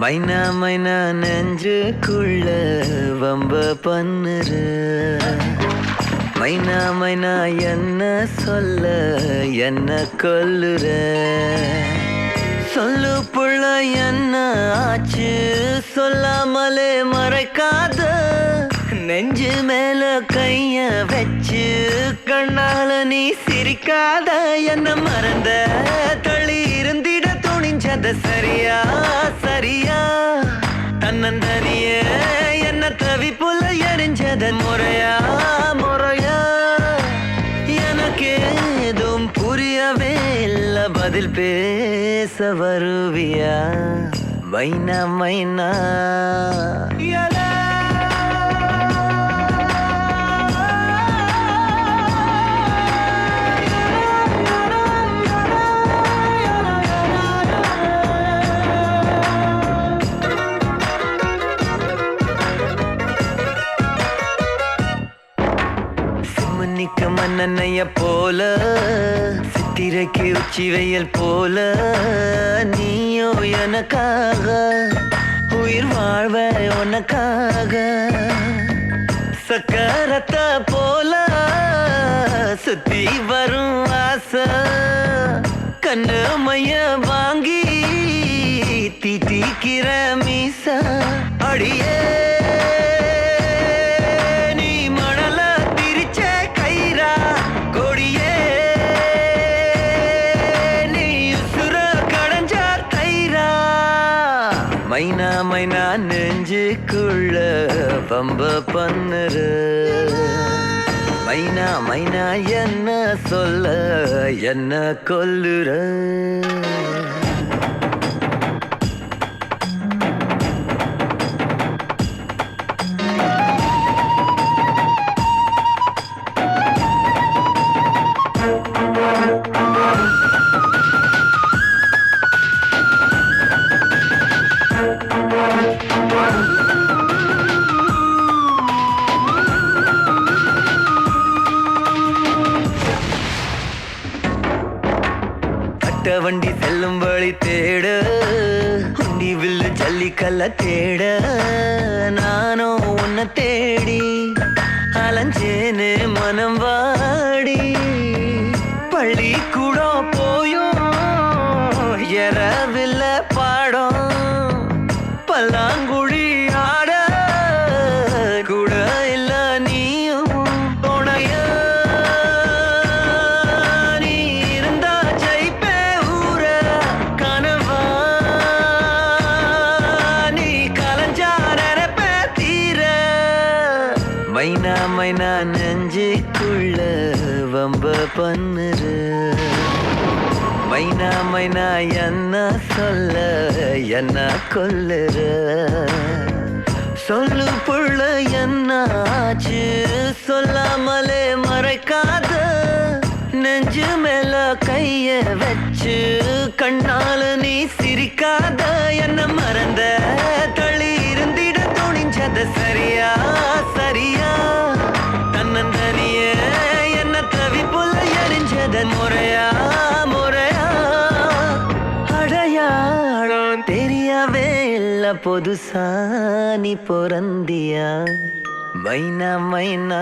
மைனா மைனா நெஞ்சுக்குள்ள வம்ப பண்ணுற மைனா மைனா என்ன சொல்ல என்ன கொல்லுற சொல்லு புள்ள என்ன ஆச்சு சொல்லாமலே மறைக்காத நெஞ்சு மேல கைய வச்சு கண்ணால நீ சிரிக்காத என்ன மறந்த தள்ளி இருந்திட துணிஞ்சத சரியா சரியா தன்னந்தனிய என்ன தவிப்புல எரிஞ்சத முறையா முறையா எனக்கு ஏதும் புரியவே இல்ல பதில் பேச வருவியா மைனா மைனா சிம்மனிக்க மன்னனைய போல சித்திரைக்கு உச்சி வெயில் போல நீயோ எனக்காக உயிர் வாழ்வ உனக்காக சக்கரத்தை போல சுத்தி வரும் ஆசை கண்ணு மைய வாங்கி தீட்டிக்கிற மீச அடியே மைனா மைனா நெஞ்சுக்குள்ள பம்ப பண்ணுற மைனா மைனா என்ன சொல்ல என்ன கொல்லுற வண்டி செல்லும் வழி தேட உண்டி வில்லு ஜல்லிக்கல்ல தேட நானும் உன்னை தேடி அலைஞ்சேனே மனம் வாடி பள்ளி கூட போயும் எறவில்ல பாடம் பல்லாங்குழி ஆட கூட இல்ல நீயும் துணைய மைனா மைனா நெஞ்சுக்குள்ள வம்ப பண்ணுற மைனா மைனா என்ன சொல்ல என்ன கொல்லுற சொல்லு புள்ள என்ன ஆச்சு சொல்லாமலே மறைக்காத நெஞ்சு மேல கைய வச்சு கண்ணால நீ சிரிக்காத என்ன மறந்த தள்ளி இருந்திட துணிஞ்சத சரியா சரியா தன்னந்தனிய என்ன தவிப்புல எரிஞ்சத முறையா முறையா அடையாளம் தெரியவே இல்ல புதுசா நீ பொறந்தியா மைனா மைனா